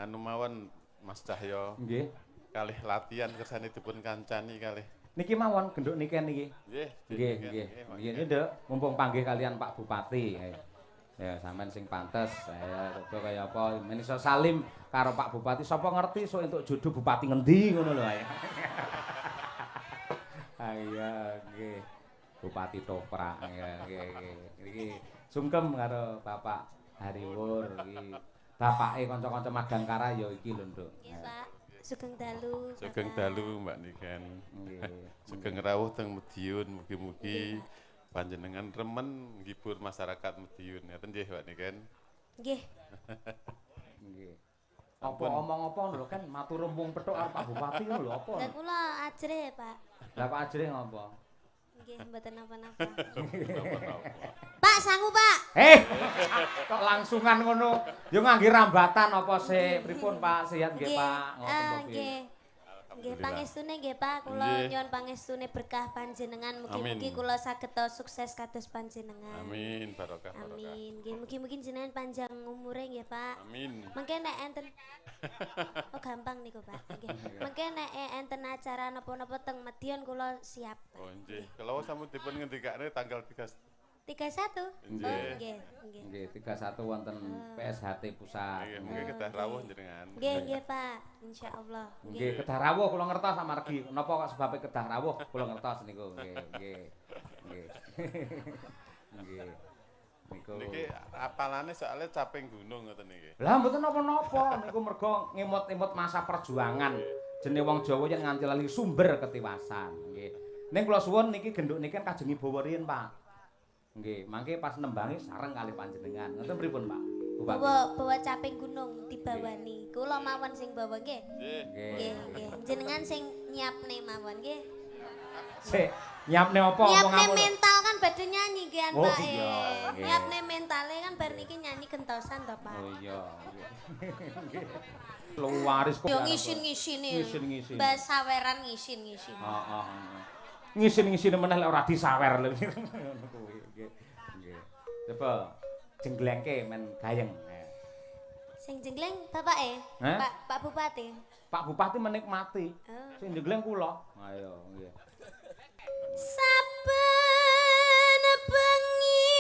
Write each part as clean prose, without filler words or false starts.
anu mawon Mas Cahyo. Nggih. Kalih latihan kersane dipun kancani kalih. Niki mawon genduk niken niki. Nggih. Nggih. Nggih, Nduk, mumpung panggih kalian Pak Bupati. Ya sampean sing pantes. Saya coba kaya apa menika salim karo Pak Bupati. Sapa ngerti sok entuk jodoh bupati ngendi ngono lho ae. Iya, nggih. Bupati Toprak. Nggih. Iki sungkem karo Bapak Hariwur iki. Bapake kanca-kanca Madangkara ya iki lho, Nduk. Nggih, Pak. Sugeng dalu. Sugeng dalu Mbak Niken. Nggih. Sugeng rawuh teng Mediun, mugi-mugi panjenengan remen ngibur masyarakat Mediun. Ngoten nggih Mbak Niken. Nggih. Nggih. Apa omong apa lho kan matur rembung petuk karo Pak Bupati lho apa. Lah kula ajre, Pak. Lah Pak Ajre ngopo? Nggih, mboten napa-napa. Pak, sangu, Pak. Kok langsungan ngono? Ya ngangge rambatan apa sih? Pripun Pak? Sehat nggih, Pak? Ngoten Nggih. Nggih, pangestune nggih, Pak. Kula nyuwun pangestune berkah panjenengan. Mugi-mugi kula saged sukses kados panjenengan. Amin, barokah. Amin. Nggih, mugi-mugi jenengan panjang umure nggih, Pak. Amin. Mengke nek enten Oh, gampang niku, Pak. Nggih. Mengke nek enten acara napa-napa teng Medion kula siap, Pak. Oh nggih, kalau sampun dipun ngendikane tanggal 31. Nggih. Nggih. Nggih, 31 wonten PSHT pusat. Nggih, mungkin kedah rawuh jenengan. Nggih, Pak. Insyaallah. Nggih, kedah rawuh kula ngertos amargi napa kok sebabe kedah rawuh kula ngertos niku. Nggih. Nggih. Niku. Niki apalane soalnya caping gunung ngoten niki. Lah mboten napa-napa niku mergo ngemot-emot masa perjuangan. Jenenge wong Jawa yen nganti lali sumber ketiwasan. Nggih. Ning kula suwun niki genduk niki kan kajengi bawa riyin, Pak. Nggih, mangke pas nembangi sareng kali panjenengan. Ngoten pripun, Pak? Bupati. Bawa caping gunung dibawani. Kula mawon sing bawa nggih. Nggih. Jenengan sing nyiapne mawon nggih. Sik, nyiapne apa Nyiapne ngomong mental kan badhe nyanyi nggih Oh, Pak. iya. Nyiapne mentale kan bar niki nyanyi gentosan to, Pak. Oh iya. Luaris kok. Yo ngisin-ngisine. Ngisin-ngisin. Mbah saweran ngisin-ngisin. Heeh. Ngisin-ngisine meneh lek ora disawer lho. Ngono kuwi. Nggih. Coba jengglengke men gayeng. Sing jenggleng bapake? Pak Bupati. Pak Bupati menikmati. Oh. Sing jenggleng kula. Ayo, nggih. Saben bengi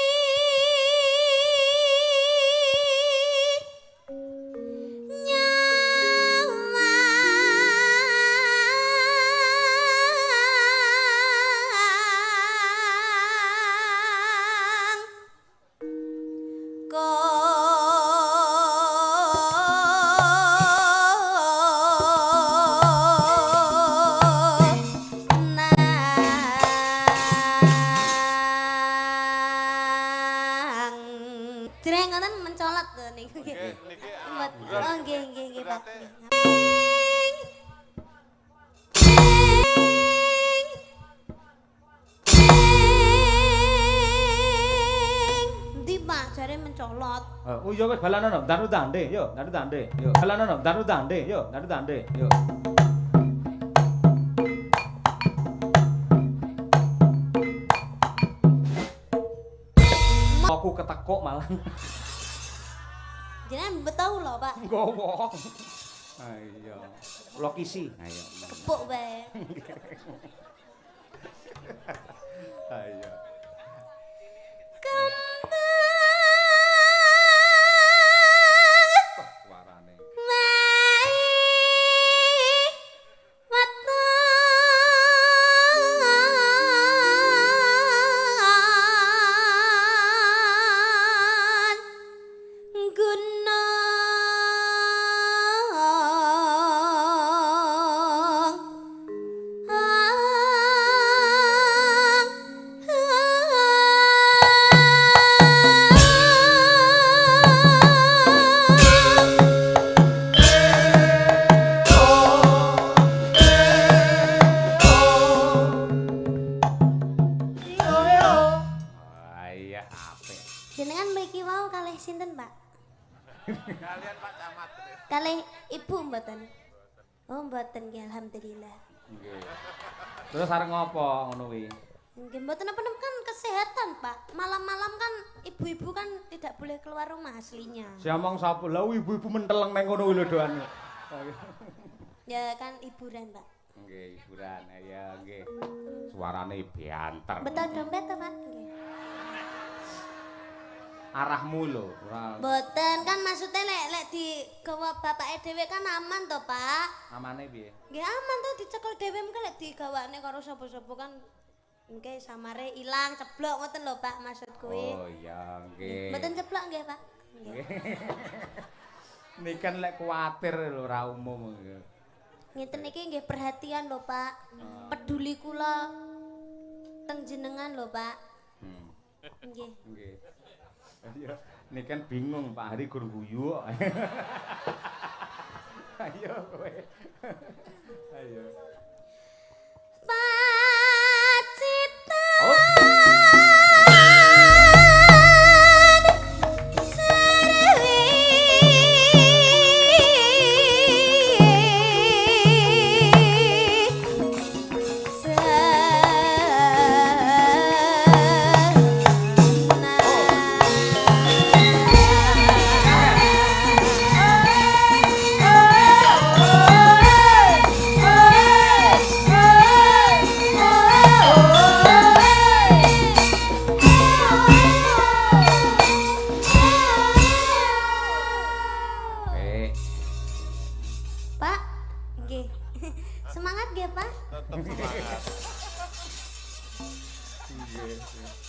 Oh iya wis balanono, ndandu tande, yo, ndandu tande. Yo, balanono, ndandu tande, yo, ndandu tande, yo. Aku ketekuk malah. Jenengan betau lho, Pak. Gowo. Ayo. Lokisi. Ayo. Kepuk bae. Ayo. Kalian Pak Camat. Kalih Ibu mboten. Oh mboten nggih alhamdulillah. Nggih. Terus arep ngopo ngono kuwi? Nggih mboten apa kan kesehatan, Pak. Malam-malam kan ibu-ibu kan tidak boleh keluar rumah aslinya. Siamong sapa? Lah ibu-ibu menteleng nang ngono lho doane. Ya kan hiburan, Pak. Nggih, hiburan. Ya nggih. Suarane bianter. Betul dompet to, Pak? Nggih. Arahmu lho, ora. Mboten kan maksudnya lek digawa bapake dhewe kan aman to, Pak? Amane piye? Nggih aman to dicekel dhewe mengko lek digawane karo sapa-sapa kan nggih samare ilang ceblok ngoten lho, Pak, maksud kuwi. Oh iya, nggih. Mboten ceblok nggih, Pak. Nggih. Niken lek kuwatir lho ora umum. Ngeten iki nggih perhatian lho, Pak. Peduli kula teng jenengan lho, Pak. Nggih. Nggih. Iya, niken bingung Pak Hari gur guyu kok. Ayo kowe. Ayo.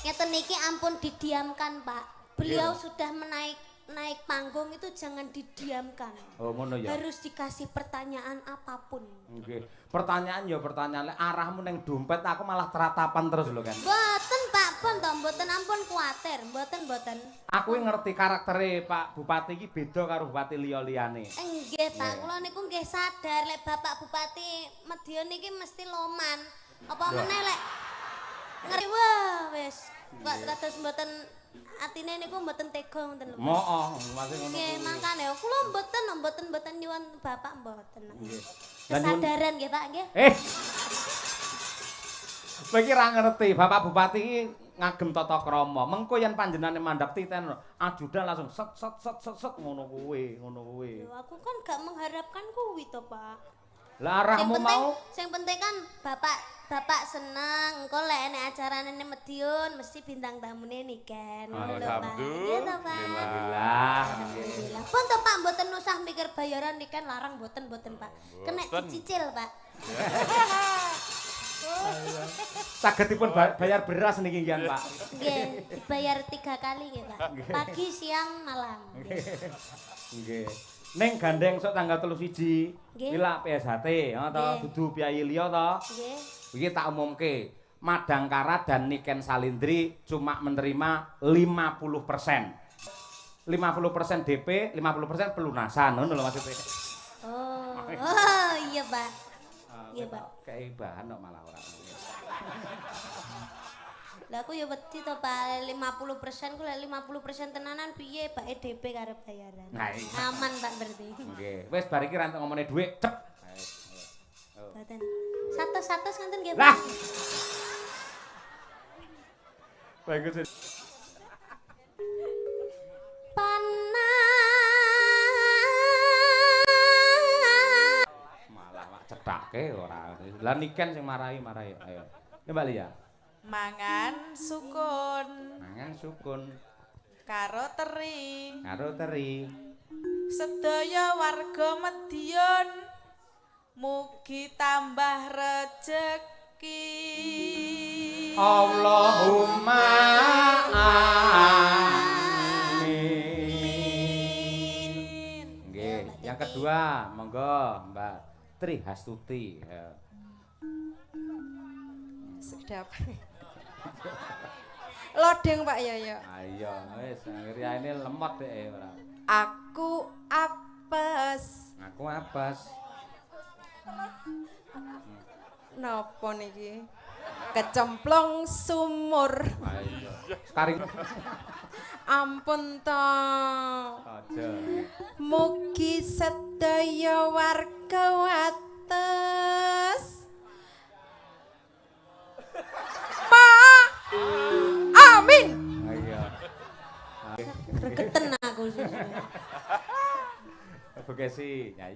Ngeten niki ampun didiamkan, Pak. Beliau sudah naik panggung itu jangan didiamkan. Oh, ngono ya. Harus dikasih pertanyaan apapun. Nggih. Pertanyaan ya pertanyaan lek arahmu ning dompet aku malah teratapan terus lho kan. Mboten, Pak, pun to, mboten ampun kuwatir, mboten. Aku ngerti karaktere Pak Bupati iki beda karo bupati liya-liyane. Nggih, Pak, kula niku nggih sadar lek Bapak Bupati Medion niki mesti loman. Apa meneh lek ngeri wah wis kok kados mboten atine niku mboten tega ngoten lho. Mooh, masih ngono. Nggih, mangkane kula mboten nyuwun Bapak mboten. Nggih. Kesadaran nggih, Pak, nggih. Kowe iki ra ngerti, Bapak Bupati iki ngagem tata krama. Mengko yen panjenengan mandhap titen ajudan langsung set ngono kuwi. Lho, aku kan gak mengharapkan kuwi to, Pak. Lah arahmu mau sing penting kan Bapak seneng engko lek enek acarane ning Medion mesti bintang tamune niken ngono lho Pak. Iya to Pak. Alhamdulillah. Pun to Pak mboten usah mikir bayaran niken larang mboten Pak. Kena dicicil Pak. Sagedipun bayar beras niki nggih Pak. Nggih, dibayar 3 kali nggih Pak. Pagi, siang, malam. Nggih. Ning gandeng sok tanggal 31 ila PSHT to dudu piyayi liya to. Nggih. Iki tak umumke. Madangkara dan Niken Salindri cuma menerima 50%. 50% DP, 50% pelunasan ngono lho maksudnya. Oh, iya Pak. Iya Pak. Kayak bahan kok malah ora. Lah aku ya wedi to Pak, 50% ku lek 50% tenanan piye Pak EDP karo bayaran. Aman Pak berarti. Nggih, wis bar iki rantek ngomongne dhuwit, cep. Mboten. 100 ngoten nggih Lah. Pak. Bagus. Malah mak cethake ora. Lah Niken sing marahi. Ayo. Mbak Lia. Mangan sukun. Karo teri. Sedaya warga Medion mugi tambah rejeki. Allahumma amin. Nggih, yang kedua monggo Mbak Tri Hastuti. Sedap. Lodeng Pak Yoyo. Ayo, wis ngriane lemot dhek ora. Aku apes. Napa niki? Kecemplung sumur. Ayo. Sekarang Ampun to. aja. Mugi sedaya warga wates. Amin. Ayo. Gegeten aku susu. Bekasi. Ya.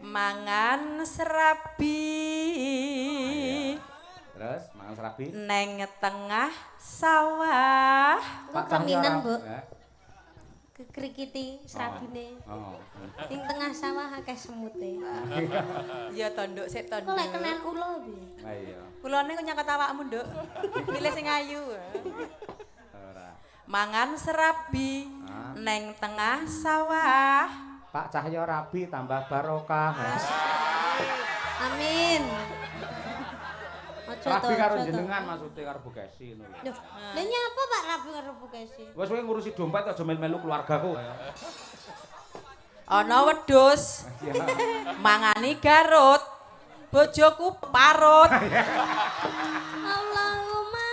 Mangan serabi. Terus mangan serabi. Neng tengah sawah. Pak keminan, Bu. Kekrikiti serabine. Oh. Ning tengah sawah akeh semute. Ya tonduk sik tonduk. Kok lek kenen ulo piye? Ah iya. Ulone kok nyangkut awakmu, Nduk. Milih sing ayu. Ora. Mangan serabi neng tengah sawah. Pak Cahyo rabi tambah barokah. Amin. Rabi karo jenengan maksudnya karo Bekasi ngono lho. Lha nyapa Pak rabi karo Bekasi? Wes kowe ngurusi dompet aja melu-melu keluargaku. Ana wedhus. Mangani Garut. Bojoku parut. Allahumma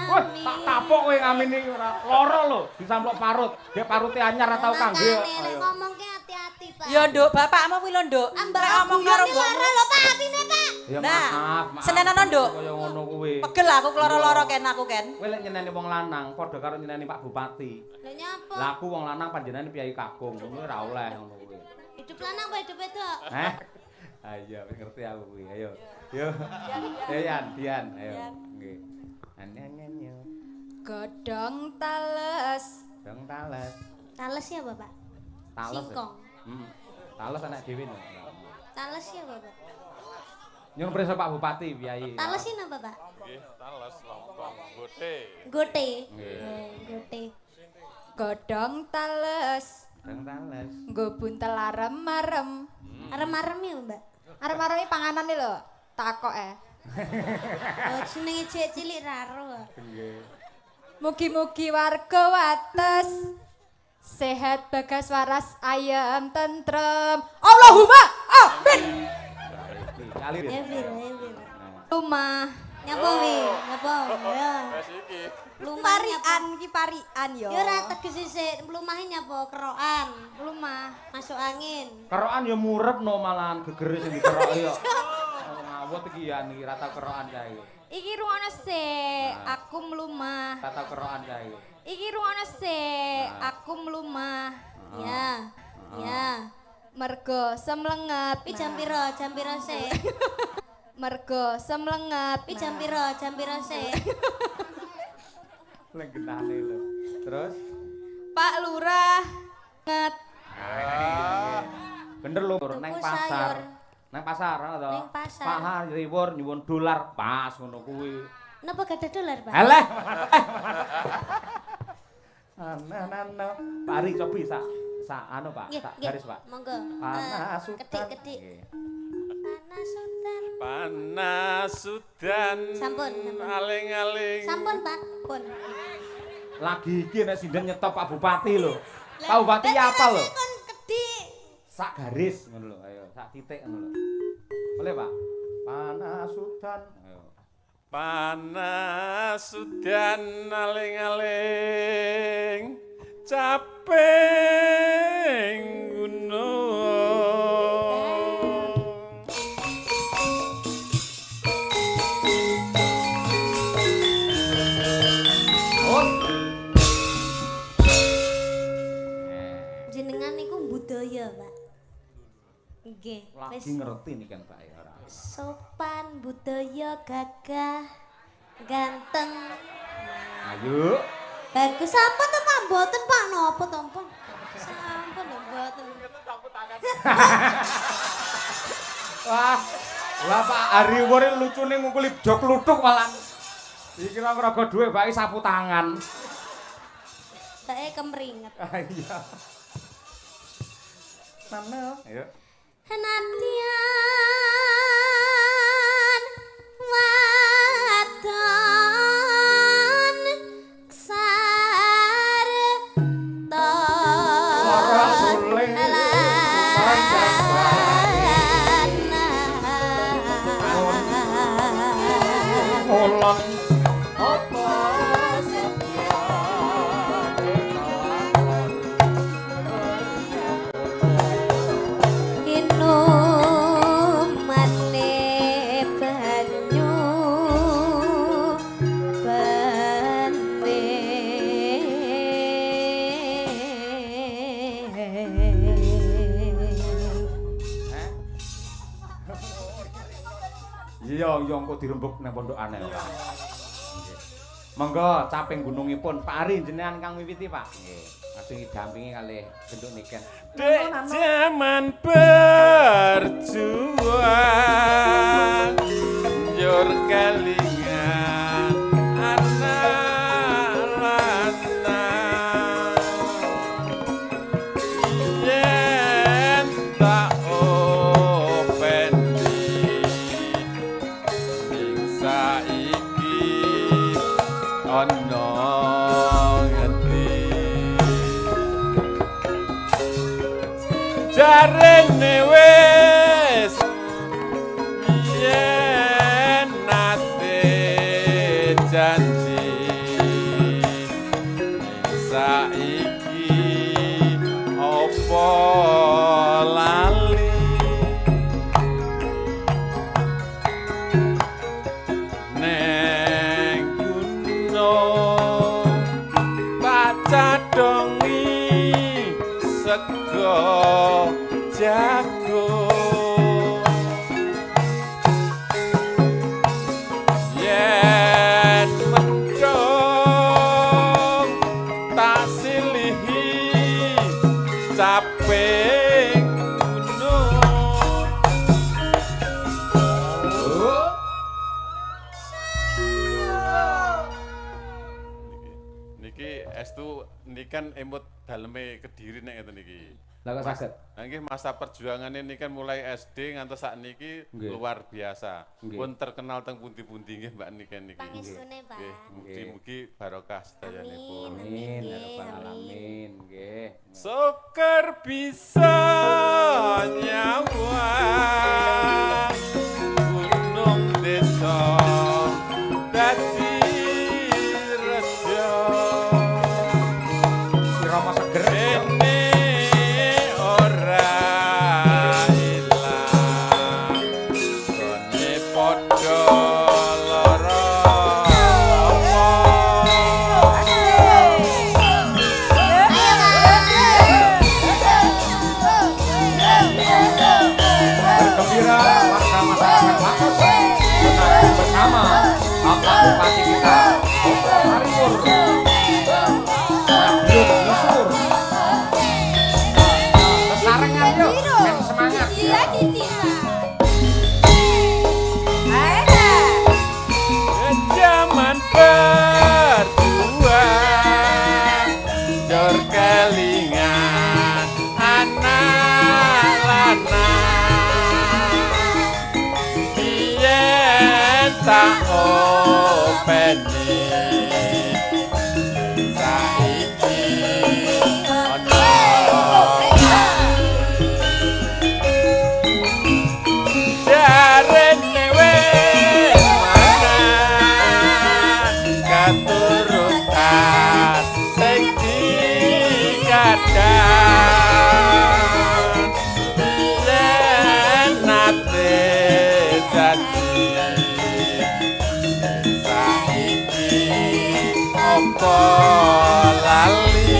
Wah, tak tapok kowe ngamini ora lara lho, disamplok parut. Dia parute anyar ora tau kangge. Nek ngomongke hati-hati, Pak. Ya, Nduk, bapakmu kuwi lho, Nduk. Ambek ngomong karo lara lho, Pak, atine, Pak. Ya Nah, maaf. senenono, Nduk. Kaya ngono kuwi. Pegel aku keloro-loro ken aku ken. Kowe lek nyeneni wong lanang padha karo nyeneni Pak Bupati. Lha nyapa? Lah aku wong lanang panjenengan piyai kakung, ngono ora oleh ngono kuwi. Hidup lanang apa hidup wedok? Ayo, ngerti aku kuwi. Ayo. Yo. Ya, Dian, ayo. Nggih. Anyanyo. Godhong tales. Dong tales. Tales ya, Bapak? Tales. Singkong. Tales anak dhewe no. Tales ya, Bapak? Nyuwun prisa Pak Bupati, Piyai. Talesin apa, Pak? Nggih, tales lompong gote. Gote. Nggih. Gote. Godhong tales. Dong tales. Nggo buntel arem-arem. Arem-arem ya, Mbak? Arem-arem iki panganan lho. Takok Oh, jenenge cilik raro. Nggih. Mugi-mugi warga wates sehat bagas waras ayam tentrem. Allahumma amin. Kali. Ya, Bir, ya, Bir. Rumah Nyapa wi? Nyapa? Ya. Wes iki. Lumah nyapa? parian iki parian yo. Ya ora tegese sik, lumahe nyapa kerokan. Lumah. Masuk angin. Kerokan ya murep no malahan gegere sing dikeroki yo. Ngawut iki ya niki ra tau kerokan kae. Iki rungono sik, aku mlumah. Ra tau kerokan kae. Iki rungono sik, aku mlumah. Ya. Ya. Mergo semlenget. Pi jam pira? Jam pira sik? Mergo semlenget. Pi jam pira? Jam pira sik? Lenggenane lho. Terus Pak Lurah nget. bener lho nang Tuku pasar. sayur. Nang pasar ana to. Ning pasar. Pak Hariwur nyuwun dolar pas ngono kuwi. Napa gak ada dolar, Pak? Eleh. Ana. Pak Ari cobi sak anu Pak, Nggih, sak nggih. garis Pak. Monggo. Panas sudan. Ketik-ketik. Nggih. Panas sudan. Panas sudan. Sampun. Aling-aling. Sampun, Pak. Pun. Lagi iki nek sinden nyetop Pak Bupati lho. Pak Bupati apa lho? Kon kedik. Sak garis ngono lho, ayo sak titik ngono lho. Boleh Pak? Panas sudan. Ayo. Panas sudan aling-aling. Caping gunung. Jenengan niku budaya, Pak. Nggih. Lagi ngerti nih kan Pak ya ora. Sopan, budaya, gagah, ganteng. Ayo. Bagus sampun to Pak, mboten Pak napa to pun. Sampun lho mboten. Wah. Lah Pak Hariwur lucune ngungkuli jok luthuk malah. Iki kira raga duwe Pak sapu tangan. Bae kemringet. Ah iya. Mana? Ayo. Senadyan wadon sarta Ora suling Mulon apa Inum iya engko dirembuk nang pondokane. Nggih. Monggo caping gunungipun Pak Ari jenengan kang miwiti Pak. Nggih. Lajeng didampingi kalih genduk niken. Dek zaman berjuang njur kelingan anak lanang yen tak openi ning saiki ana jarene wis yen nate janji saiki opo lali neng gunung tak cadongi sego jago yen mendung tak silihi caping gunung niki estu nikan emut daleme Kediri nek ngeten niki. Lah kok saged? Nah, nggih masa perjuangan ini kan mulai SD ngantos sakniki luar biasa. Pun terkenal teng pundi-pundi nggih Mbak Niken niki. Pangestune, Pak. Mugi-mugi barokah sedayanipun. Amin ya rabbal alamin nggih. Syukur bisa nyawa gunung desa dadi rejo. Irama seger. Bupati kita, Bapak Harimur, Mabuk Musur, kesarengan yuk, men semangat. Zaman berjuang, jor kelingan anak lanang, yen tak openi saiki ana jarene wis mangan katurutan sing dikadang yen nate janji opo lali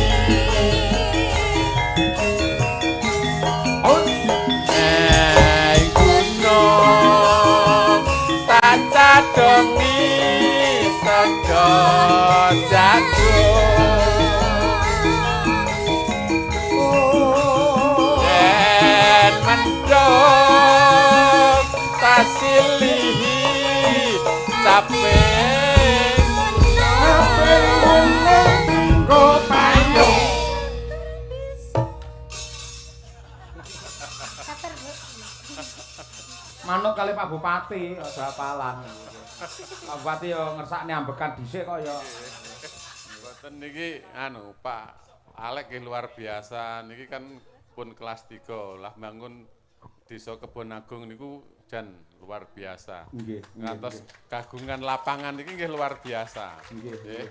gunung tak cadongi sego jago yen mendung tak silihi capek Manut kali Pak Bupati, aja apalan. Pak Bupati yo ngersakne ambekan dhisik kok yo. Mboten niki anu Pak Alek nggih luar biasa. Niki kan pun kelas 3 lah bangun Desa Kebon Agung niku jan luar biasa. Nggih. Ngantos kagungan lapangan niki nggih luar biasa. Nggih.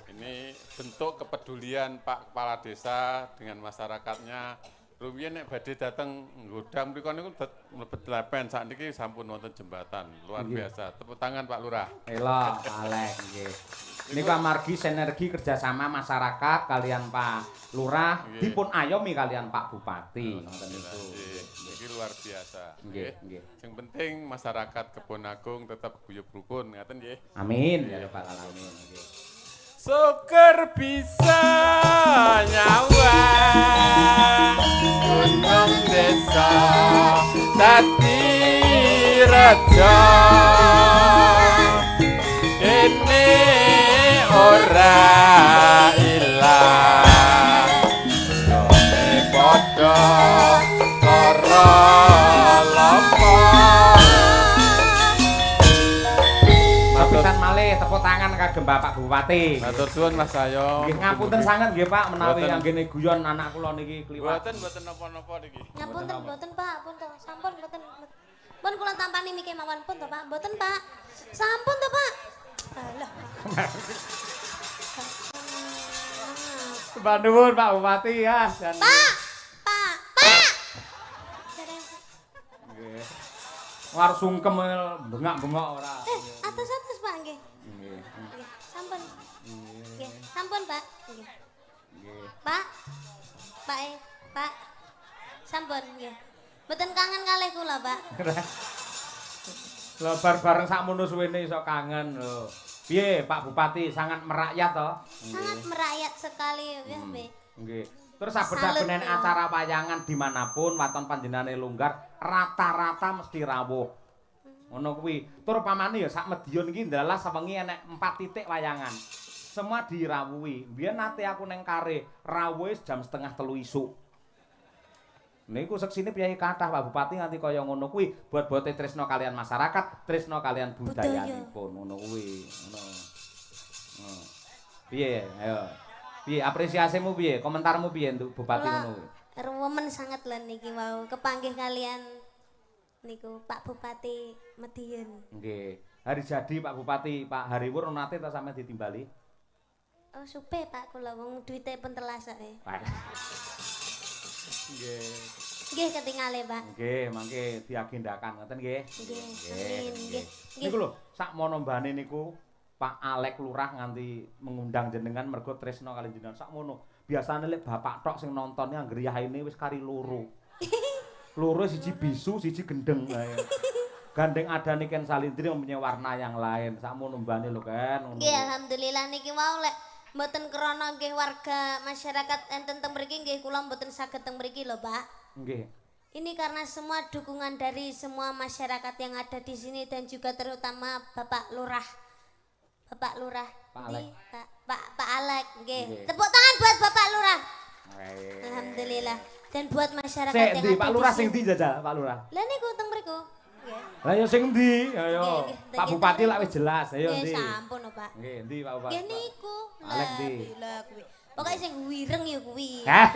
Ini bentuk kepedulian Pak Kepala Desa dengan masyarakatnya rumiyin nek badhe dateng nggodang mriku niku mlebet lepen sakniki sampun wonten jembatan luar biasa. Tepuk tangan Pak Lurah. Ela Pak Alek nggih. Niku amargi sinergi kerjasama masyarakat kalian Pak Lurah dipun ayomi kalian Pak Bupati ngoten niku. Iki luar biasa. Nggih, nggih. Sing penting masyarakat Kebon Agung tetap guyub rukun ngaten nggih. Amin ya Pak alamin nggih. Syukur bisa nyawa gunung desa dadi raja ini ora ilang dome padha karo lopo Pisan malih tepuk tangan kagem Bapak Bupati. matur suwun Mas Ayo. Nggih ngapunten sanget nggih Pak menawi anggene guyon anak kula niki kliwat. Mboten napa-napa niki. Ngapunten mboten Pak, pun to. Sampun mboten. Pun kula tampani miki mawon pun to Pak. Mboten Pak. Sampun to Pak. Alah. Sembah nuwun Pak Bupati ya. Pak. Pak. Pak. Nggih. War sungkem bengak-bengok ora. Atus-atus Pak nggih. Nggih. Nggih, sampun. Nggih, sampun Pak. Nggih. Nggih. Pak. Pak. Sampun nggih. Mboten kangen kalih kula, Pak. Lah bareng sakmono suwene iso kangen lho. Piye Pak Bupati sangat merakyat to? Sangat merakyat sekali ya, Mbak. Nggih. Terus saben-sabenen acara wayangan dimanapun waton panjenengane longgar rata-rata mesti rawuh. Ngono kuwi. Tur pamane ya sak Medion iki ndalas sewengi enek 4 titik wayangan. Semua dirawuhi. Biyen nate aku neng Kare, rawuhe jam 2:30 isuk. Niku seksine piye kathah Pak Bupati nganti kaya ngono kuwi buat-buate tresno kalian masyarakat, tresno kalian budayanipun ngono kuwi. Ngono. Piye? Ayo. Piye apresiasimu piye? Komentarmu piye untuk Bupati ngono kuwi? Rewemen sangat lan niki wau kepanggih kalian niku Pak Bupati Medion. Nggih. Hari jadi Pak Bupati, Pak Hariwur nate ta sampeyan ditimbali? Oh, supe Pak kula wong duwite pun telas ae. Nggih. Nggih ketingale, Pak. Nggih, mangke diagendakan ngoten nggih. Nggih, amin. Nggih. Niku lho, sak mono-mbane niku Pak Alek Lurah nganti mengundang jenengan mergo tresno kali jenengan sakmono. Biasane lek bapak tok sing nontone anggere yaine wis kari loro. Loro siji bisu, siji gendeng ae. Gandeng adane Ken Salindri mempunyai warna yang lain. Sakmono mbane lho Ken. Nggih, alhamdulillah niki wau lek mboten krana nggih warga masyarakat enten teng mriki nggih kula mboten saged teng mriki lho, Pak. Nggih. Ini karena semua dukungan dari semua masyarakat yang ada di sini dan juga terutama Bapak Lurah. Bapak Lurah. Pak Alek. Pak Alek, nggih. Tepuk tangan buat Bapak Lurah. Nggih. Alhamdulillah. Dan buat masyarakat Sik yang ndi ada Pak di Lurah sini. sing ndi jajal Pak Lurah? Lah niku teng mriku. Nggih. Lah ya sing ndi? Ayo. Nggih, Pak Bupati lak wis jelas. Ayo Nggih, ndi? sampun lho, Pak. Nggih, ndi Pak Bupati? Nggih niku. Alek ndi? Lah kuwi. Pokoke sing wireng ya kuwi. Hah?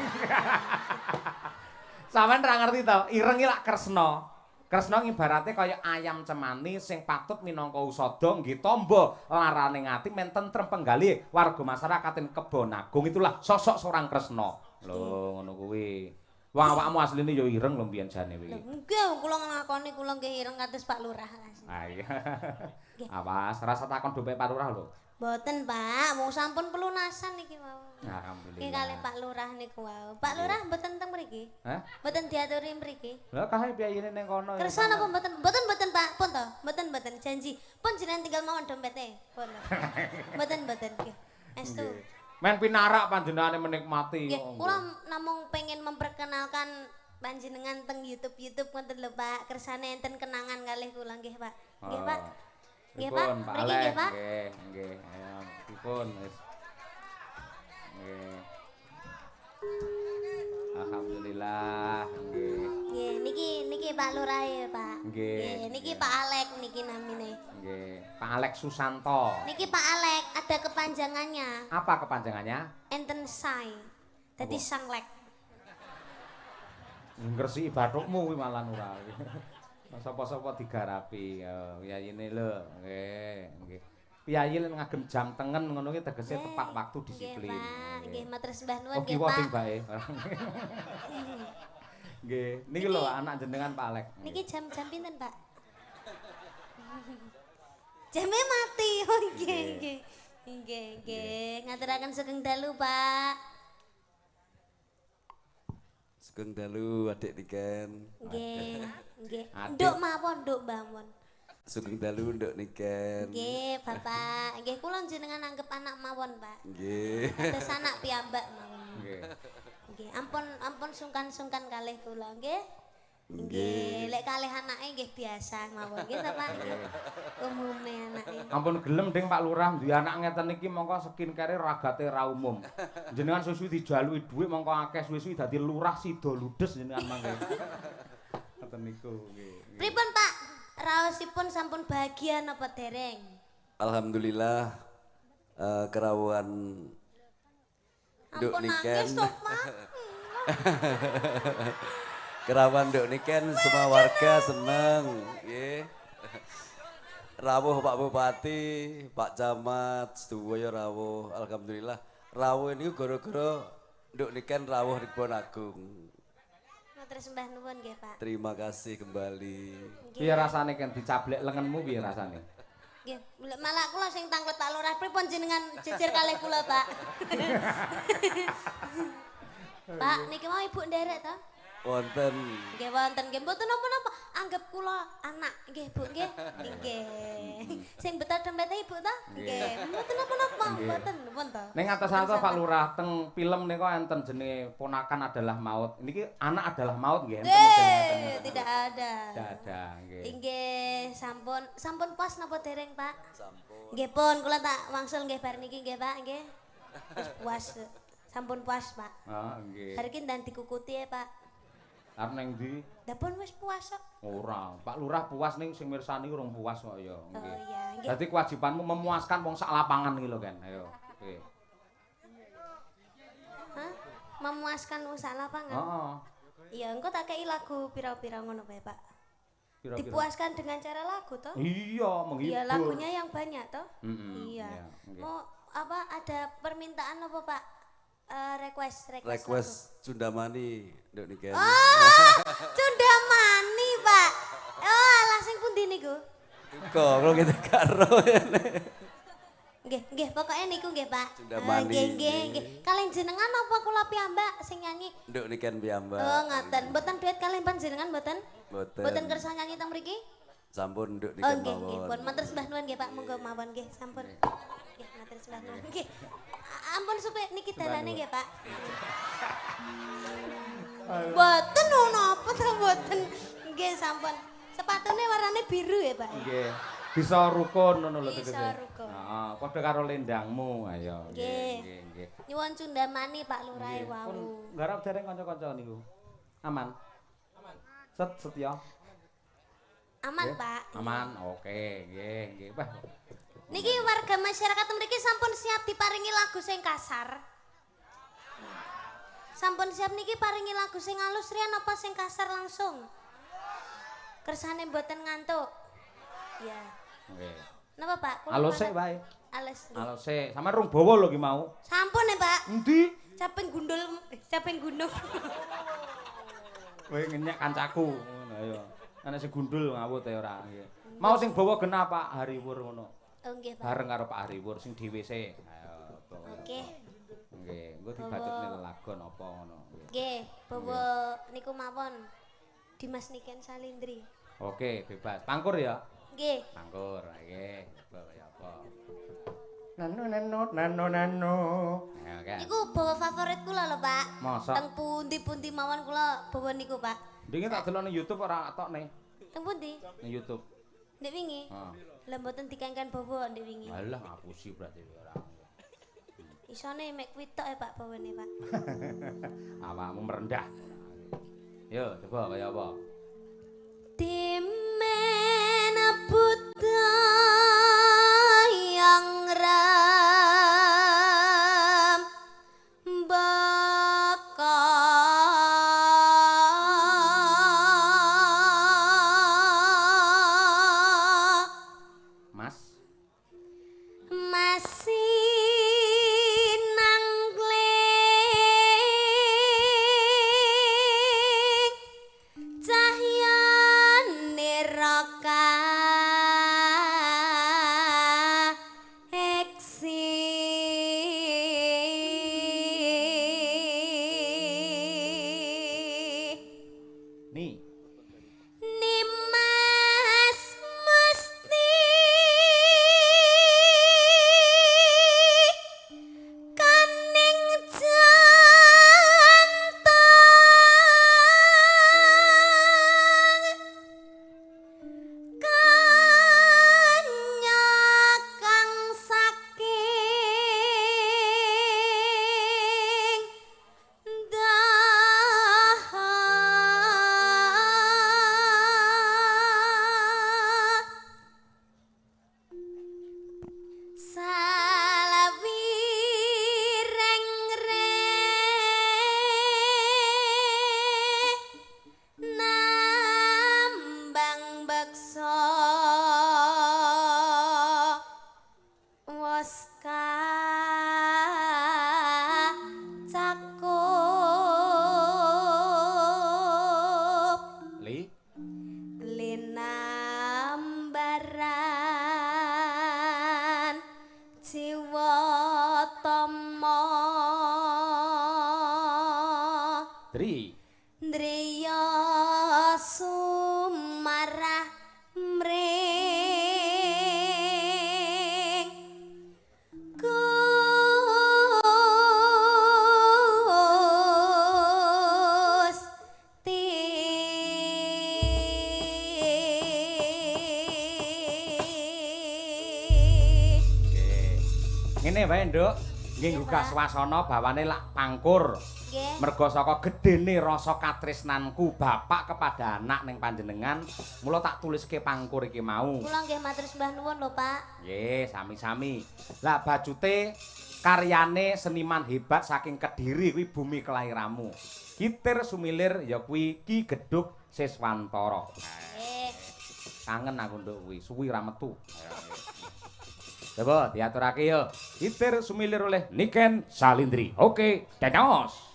Sampeyan ra ngerti to, ireng iki lak kresna. Kresna ibarate kaya ayam cemani sing patut minangka usada nggih tamba larane ngati men tentrem penggalih warga masyarakat Kebon Agung itulah sosok seorang Kresna. Lho ngono kuwi. Wong awakmu asline ya ireng lho mbiyen jane Lho kuwi. nggih kula ngakoni kula nggih ireng kados Pak Lurah. Ah iya. Awas rasa takon dompet Pak Lurah lho. Mboten, Pak. Wong sampun pelunasan niki wau. Alhamdulillah. Nggih kalih Pak Lurah niku wau. Pak Lurah mboten teng mriki? Hah? Mboten diaturi mriki. Lah kae piyayene ning kono. Kersa napa mboten? Mboten Pak. Pun to? Mboten janji. Pun jenengan tinggal mawon dompete. Pun. Mboten nggih. Estu. Men pinarak panjenengane menikmati. Nggih, kula namung pengen memperkenalkan panjenengan teng YouTube ngoten lho Pak. Kersane enten kenangan kalih kula nggih Pak. Nggih Pak. Nggih Pak. Mriki nggih Pak. Nggih. Ayo dipun wis. Nggih. Alhamdulillah nggih. Nggih, niki Pak Lurah ya, Pak. Nggih. Niki Pak Alek niki namine. Nggih. Pak Alek Susanto. Niki Pak Alek ada kepanjangannya. Apa kepanjangannya? Enten Sai. Dadi Sanglek. Ngresiki bathukmu kuwi malah ora. Sapa-sapa digarapi. Ya ini lho. Nggih. Piyayi lan ngagem jam tengen ngono ki tegese tepat waktu disiplin. Nggih, Pak. Nggih, matur sembah nuwun Oh, nggih, kiwa Pak. ting bae. Nggih, niki lho anak jenengan Pak Alek. Niki jam pinten, Pak? Jamnya mati. Oh nggih, nggih. Nggih. Ngaturaken sugeng dalu, Pak. Sugeng dalu adik niken. Nggih. Nduk mawon, nduk mbamon. Sugeng dalu nduk niken. Nggih, Bapak. Nggih, kula jenengan anggap anak mawon, Pak. Nggih. Terus anak piyambak mawon. Nggih. Nggih, ampun sungkan-sungkan kalih kula, nggih. Nggih, lek kalih anake nggih biasa mawon, nggih ta, Pak? Nggih. Umume anake. Ampun gelem Ding Pak Lurah duwe anak ngeten iki mongko skincare ragate ra umum. Jenengan suwi dijaluki dhuwit mongko akeh suwi-suwi dadi lurah sida ludes jenengan mangke. Ngoten niku nggih. Pripun, Pak? Raosipun sampun bahagia napa dereng? Alhamdulillah kerawuhan Nduk Ampun niken. nangis to, Pak. Kerawuhan Nduk niken semua warga seneng, nggih. Rawuh Pak Bupati, Pak Camat, sedaya rawuh. Alhamdulillah. Rawuh niku gara-gara Nduk niken rawuh di Kebon Agung. Matur sembah nuwun nggih, Pak. Terima kasih kembali. Piye rasane kan dicablek lengenmu piye rasane? Nggih, malah kula sing tanglet Pak Lurah pripun jenengan jejer kalih kula, Pak. Pak, niki mau Ibu nderek to? Wonten Nggih wonten nggih mboten napa-napa. Anggap kula anak nggih Bu nggih. Nggih. Sing beto dompete Ibu to? Nggih. Mboten napa-napa, mboten pun to. Ning atas-atas Pak Lurah teng film niku enten jenenge Ponakan Adalah Maut. Niki anak adalah maut nggih enten Tidak ada. Tidak ada nggih. Nggih, sampun puas napa dereng, Pak? Sampun. Nggih pun kula tak wangsul nggih bar niki nggih, Pak, nggih. Wis puas. Sampun puas, Pak. Ah nggih. Bar iki ndan dikukuti ya, Pak. Arep ning ndi? Lah pun wis puas kok. Ora, Pak Lurah puas ning sing mirsani urung puas kok ya. Oh Nggih. iya, nggih. Dadi kewajibanmu memuaskan wong sak lapangan iki lho kan. Ayo. Nggih. Hah? Memuaskan usaha lapangan. Heeh. Iya, engko tak kei lagu pira-pira ngono bae, Pak. Pira-pira. Dipuaskan dengan cara lagu toh? Iya, menghibur. Iya, lagunya yang banyak toh? Iya, Iya. nggih. Mau apa ada permintaan apa, Pak? Request request Cundamani Nduk niken. Oh, Cundamani, Pak. Oh, alah sing pundi niku? Kok kalau kita karo Nggih, pokoknya niku nggih, Pak. Cundamani. Nggih. Kalian jenengan apa kula piyambak sing nyanyi? Nduk niken piyambak. Oh, ngoten. Mboten duet kalian panjenengan mboten? Mboten. Mboten kersa nyanyi teng mriki? Sampun Nduk Oh, niken nggih, nggih. mawon. Pun matur sembah nuwun nggih, Pak. Monggo mawon nggih, sampun. Nggih, matur sembah nuwun. Nggih. Ampun supaya niki dalane nggih, Pak. Mboten napa to mboten. Nggih, sampun. Sepatune warnane biru ya, Pak. Nggih. Bisa rukun ngono lho Bisa tegese. rukun. Heeh, padha karo lendangmu. Ayo. Nggih. Nggih. Nyuwun Cundamani Pak Lurah Pun wau. garap dereng kanca-kanca niku. Aman. Set ya. Aman, Nggih. Pak. Aman. Oke, nggih. Wah. Niki warga masyarakat mriki sampun siap diparingi lagu sing kasar. Sampun siap niki paringi lagu sing halus riyan apa sing kasar langsung? Kersane mboten ngantuk. Ya. Nggih. Napa, Pak? Kula Alus sik banget. wae. Alus. nggih. Alus sik. Sampe rung bawa lho ki mau. Sampun ya, Pak. Endi? Caping gundul, caping gunung. Kowe ngenyek kancaku ngono ayo. Ana sing gundul ngawut ya ora nggih. Mau sing bawa genah Pak Hariwur ngono. Oh, nggih, Pak. Bareng karo Pak Hariwur sing dhewe sik. Ayo. bawa. Oke. Nggih, engko dibatutne lelagon apa ngono. Nggih. Nggih, bawa niku mawon. Dimas Niken Salindri. Oke, bebas. Pangkur ya? Nggih. Pangkur. Nggih, coba kaya apa. Nano. Ayo kan. Niku bawa favorit kula lho, Pak. Masa? Teng pundi-pundi mawon kula bawa niku, Pak. Dinge tak delok ning YouTube ora tokne. Teng pundi? Ning YouTube. Ndek wingi. Heeh. Lah mboten dikengken bawa ndek wingi. Alah ngapusi berarti ora. Isone mek kuwi tok ya, Pak, bawane, Pak. Awakmu merendah. Yo, coba kaya apa? Dimana buta yang ram Mas. masih nangling Dri. Driya sumarah mring Gusti. Ngene wae, Nduk. Nggih nggugah swasana bawane lak pangkur. Nggih. Merga saka gedene rasa katresnanku bapak kepada anak ning panjenengan, mula tak tuliske pangkur iki mau. Kula nggih matur sembah nuwun lho, Pak. Nggih, sami-sami. Lah bajute karyane seniman hebat saking Kediri kuwi bumi kelahiranmu. Kitir sumilir ya kuwi Ki Gedhuk Siswantara. Nggih. Kangen aku nduk kuwi, suwi ra metu. Coba diaturake yo. Kitir sumilir oleh Niken Salindri. Oke, dados.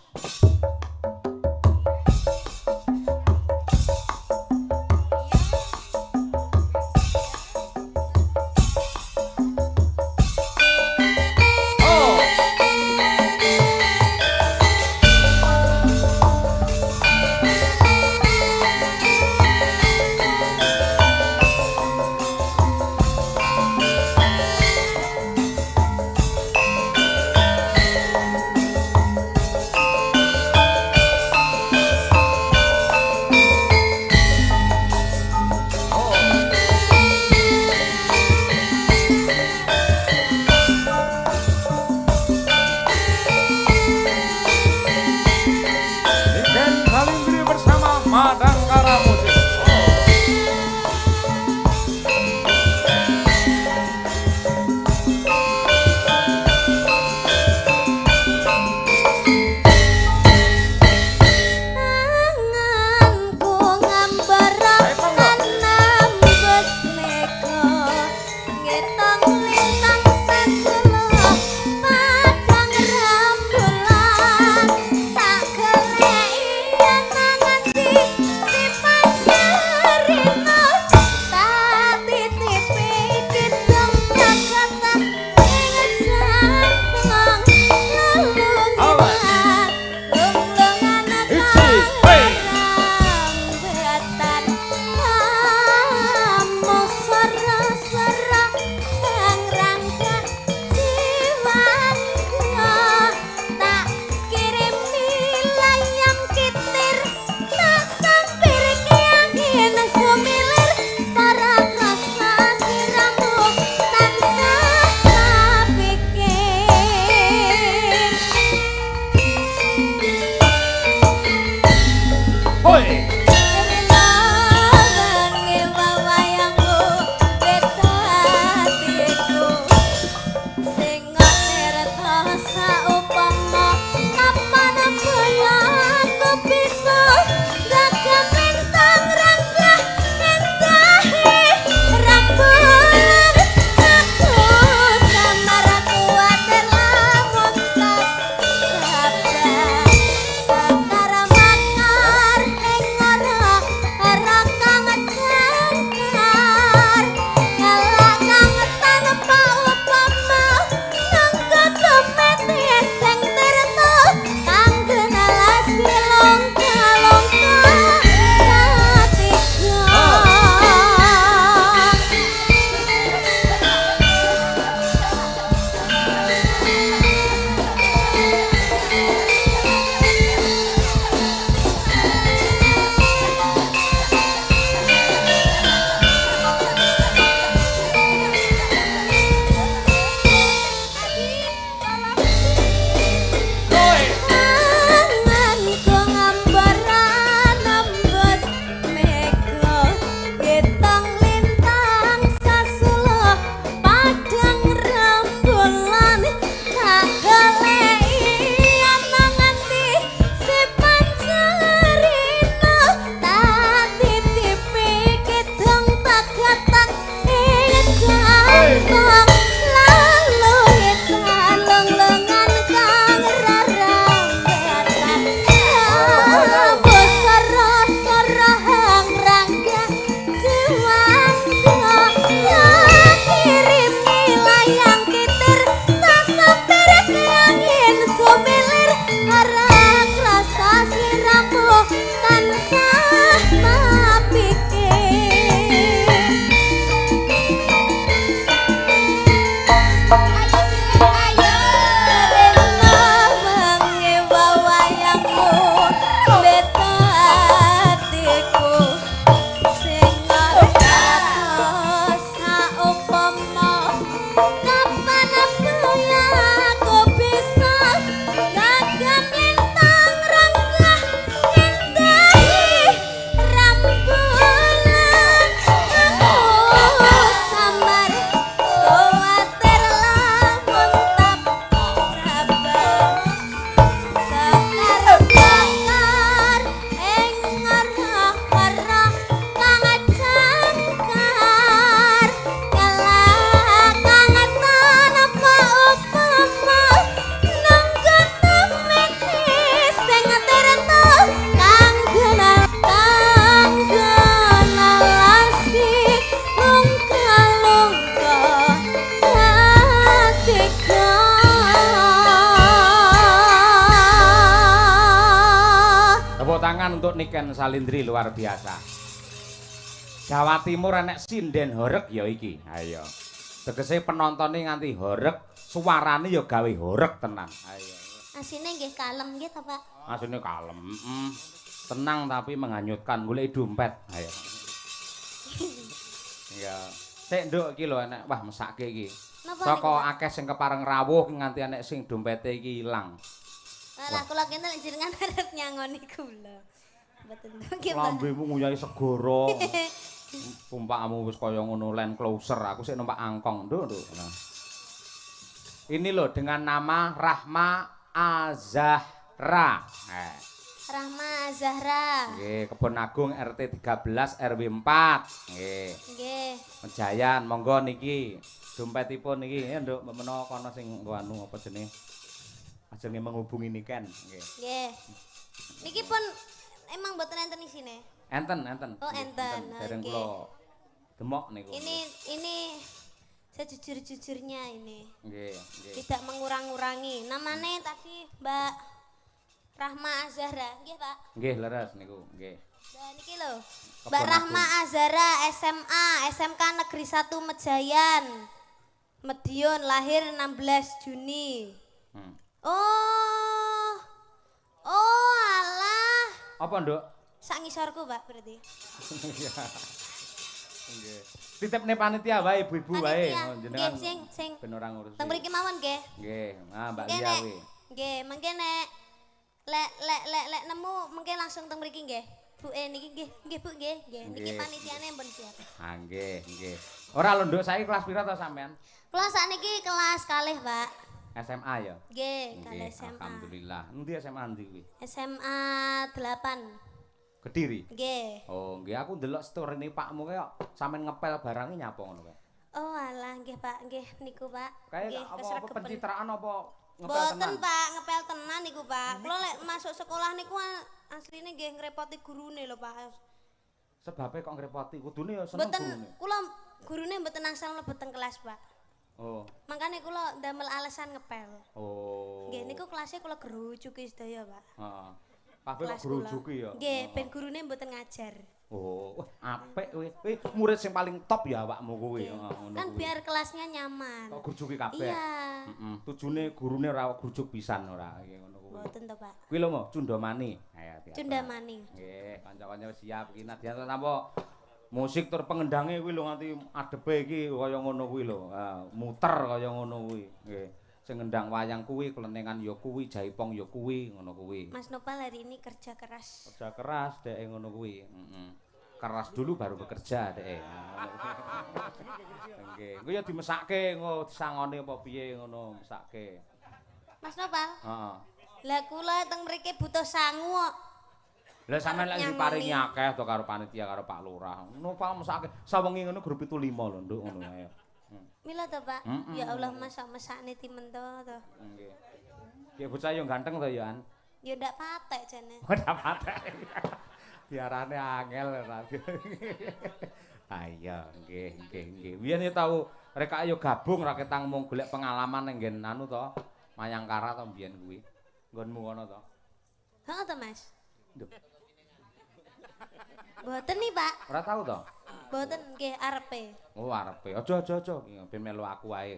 tangan untuk Niken Salindri luar biasa. Jawa Timur enek sinden horeg ya iki. Ayo. Tegese penontonnya nganti horeg, suarane ya gawe horeg tenan. Ayo. Asine nggih kalem nggih to, Pak. Asine kalem. Tenang tapi menghanyutkan, golek dompet. Ayo. Ya. Sik nduk iki lho enek wah mesake iki. Saka akeh sing kepareng rawuh nganti enek sing dompete iki ilang. Lah kula kene lek jenengan arep nyangoni kula. Mboten nggih, Pak. Lambemu nguyahi segara. Tumpakmu wis kaya ngono Land Closer, aku sik numpak angkong, nduk. Nah. Ini loh dengan nama Rahma Azahra. Rahma Azahra. Nggih, Kebon Agung RT 13 RW 4. Nggih. Nggih. Mejayan, monggo niki dompetipun niki ya nduk menawa kono sing anu apa jenenge? Ajenge menghubungi Niken, nggih. Nggih. Niki pun emang mboten enten isine. Enten. Oh, enten. Dereng Oke. kula demok niku. Ini sejujur-jujurnya ini. Nggih. Tidak mengurang-urangi. Namanya tadi Mbak Rahma Azahra, nggih, Pak? Nggih, leres niku, nggih. Nah, niki lho. Mbak Rahma Azahra SMA, SMK Negeri 1 Mejayan. Medion lahir 16 Juni. Oh. Oh, alah. Apa, Nduk? Sak ngisorku, Pak, berarti. Nggih. Titipne panitia wae ibu-ibu wae jenengan. Nggih, sing ben ora ngurus. Teng mriki mawon nggih. Nggih. Nah, Mbak Lia kuwi. Nggih, mengke nek lek nemu mengke langsung teng mriki nggih. Bu niki nggih Bu nggih. Niki panitiane pun siap. Ah nggih. Ora lho Nduk, saiki kelas pira to sampean? Kula sakniki kelas kalih, Pak. SMA ya? Nggih, kalih SMA. Alhamdulillah. Endi SMA ndi kuwi? SMA 8. Kediri. Nggih. Oh, nggih aku ndelok story-ne Pakmu kaya sampean ngepel barangnya nyapa ngono kae. Oh, alah nggih Pak, nggih niku Pak. Kayak apa pencitraan apa ngepel tenan? tenan? Boten Pak, ngepel tenan niku Pak. Kula lek masuk sekolah niku asline nggih ngrepoti gurune lho Pak. Sebabe kok ngrepoti? Kudune ya seneng gurune. Mboten, kula gurune mboten angsal mlebu teng kelas Pak. Oh. Makane kula ndamel alasan ngepel. Oh. Nggih niku kelasnya kula gerujuki sedaya Pak. Heeh. Kabeh kok gerujuki ya. Nggih, ben gurune mboten ngajar. Oh, apik kowe. Kowe murid sing paling top ya awakmu kuwi. Ngono kan biar kelasnya nyaman. Kok gerujuki kabeh. Iya. Tujune gurune ora gerujuk pisan ora ngono kuwi. Mboten to, Pak. Kuwi lho mo, Cundamani. Cundamani. Nggih, kanca-kanca siap iki nadyan napa musik tur pengendange kuwi lho nganti adepe iki kaya ngono kuwi lho. Muter kaya ngono kuwi. Nggih. Sing ngendang wayang kuwi, kelenengan ya kuwi, jaipong ya kuwi, ngono kuwi. Mas Nopal hari ini kerja keras. Kerja keras dhek ngono kuwi. Keras dulu baru bekerja dhek. Nggih, engko ya dimesake engko disangone apa piye ngono mesake. Mas Nopal? Heeh. Lah kula teng mriki butuh sangu kok. Lah sampean lek diparingi akeh to karo panitia karo Pak Lurah. Nopal mesake sawengi ngono grup 75 lho, Nduk ngono ae. Mila to, Pak. Ya Allah, masak-masakne timen to. Nggih. Ya bocah yo ganteng to ya, An. Ya ndak patek jane. Ndak patek. Diarane angel ra. Ayo, nggih. Biyen ya tau rek ayo gabung ra ketang mung golek pengalaman ning nggen anu to, Mayangkara to biyen kuwi. Nggonmu kono to. Heeh to, Mas. Boten nih, Pak. Ora tau to? Boten nggih arepe. Oh, arepe. Aja. Ben melu aku wae.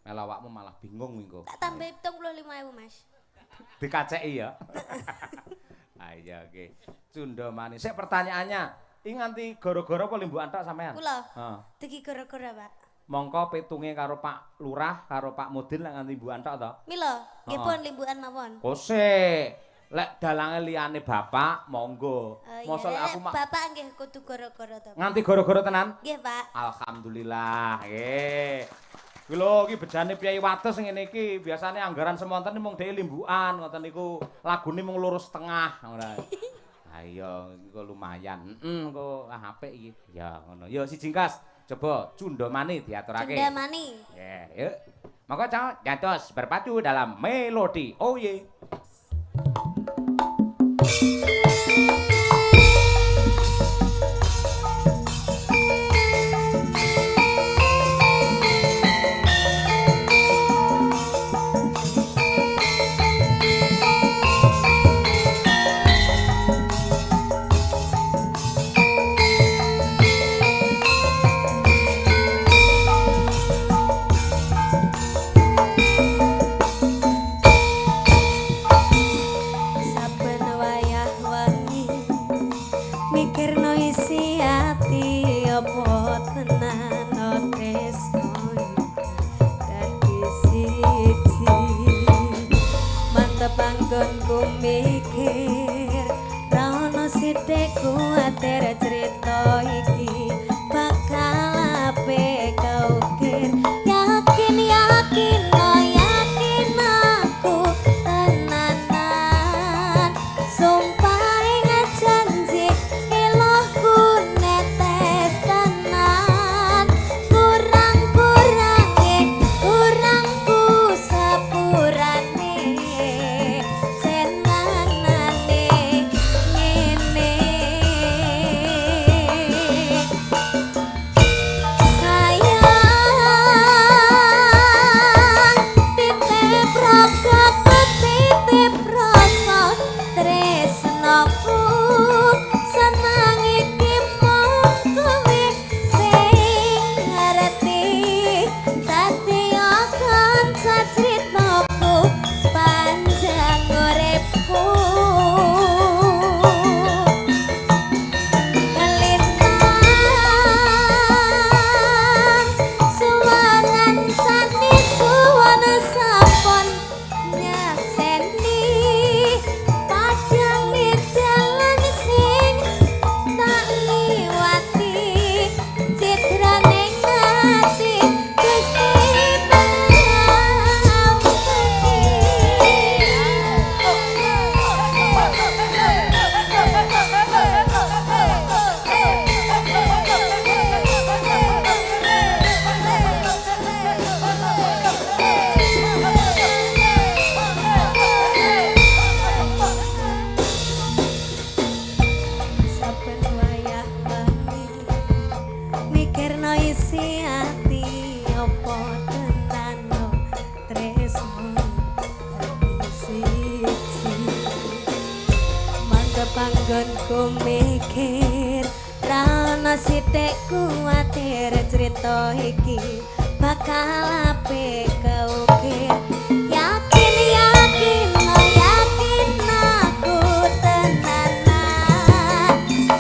Melu awakmu malah bingung minggu. Tak tambah 75.000, Mas. Dikaceki ya. Ayo nggih. Cundamani. Sik pertanyaannya, iki nganti gara-gara apa limbukan tok sampean? Kula. Heeh. Degi gara-gara, Pak. Mongko pitunge karo Pak Lurah karo Pak Mudin lek nganti limbukan tok to? Mila, nggih pun limbukan mawon. Oh sik. Lek dalange liyane bapak, monggo. Mosok aku bapak nggih kudu gara-gara to. Nganti gara-gara tenan? Nggih, Pak. Alhamdulillah, nggih. Kuwi lho iki bejane Piyai Wates ngene iki, biasane anggaran semonten mung dhewe limbukan, ngoten niku lagune mung 2,5 ora. Ayo, iku lumayan. Kok apik iki. Ya ngono. Ya siji kas, coba Cundamani diaturake. Cundamani. Nggih, yuk. Monggo nyantos berpadu dalam melodi. Oh ye. panggonku mikir ra ono sithik kuwatir cerita iki bakal apik kaukir yakin yakin oh yakin aku tenanan sumpah ingat janji elohku netes tenan kurangku sepurane senanane ngene panggonku mikir ra ono sithik kuwatir cerita iki bakal apik kaukir yakin yakin oh yakin aku tenanan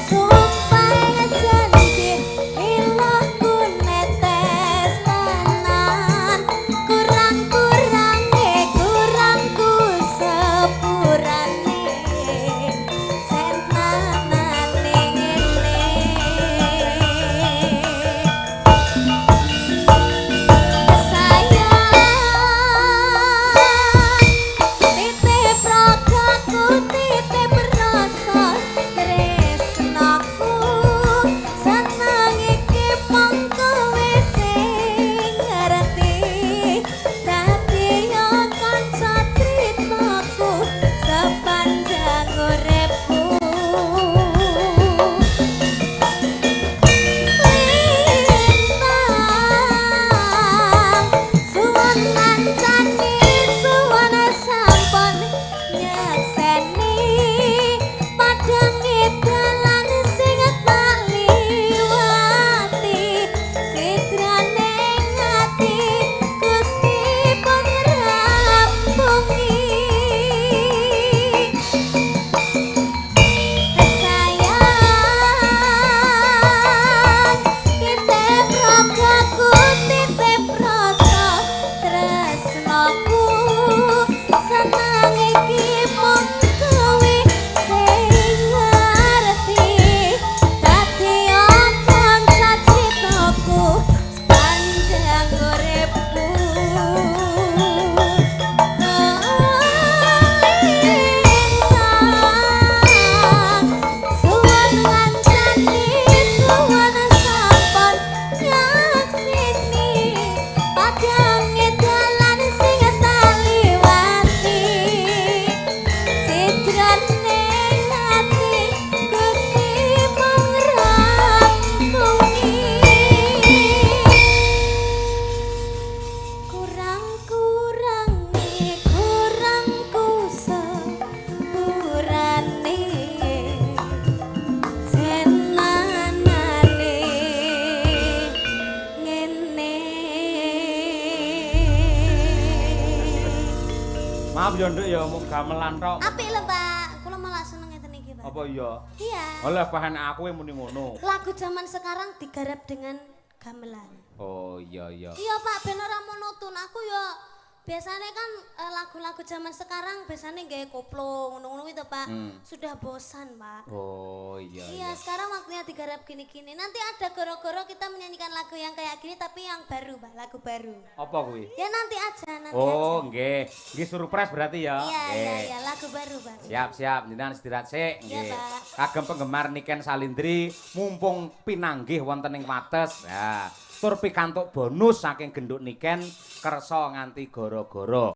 sumpah janji ilahku netes tenan kurangku sepurane Maaf ya Nduk ya mung gamelan tok. Apik lho, Pak. Kula malah seneng ngeten iki, Pak. Apa iya? Iya. Oleh bahan aku muni ngono. Lagu zaman sekarang digarap dengan gamelan. Oh iya iya. Iya, Pak, ben ora monoton. Aku ya biasanya kan lagu-lagu zaman sekarang biasanya gaya koplo ngono-ngono itu Pak. Sudah bosan Pak. Oh iya. Iya, sekarang waktunya digarap gini-gini. Nanti ada goro-goro kita menyanyikan lagu yang kayak gini tapi yang baru Pak, lagu baru. Apa kuwi? Ya nanti aja, nanti Oh, aja. nggih. Nggih surprise berarti ya. Iya, lagu baru Pak. Siap, jenengan istirahat sik Iya, nggih. Pak. Kagem penggemar Niken Salindri mumpung pinanggih wonten ing wates. Ya, tur pikantuk bonus saking genduk Niken kersa nganti goro-goro.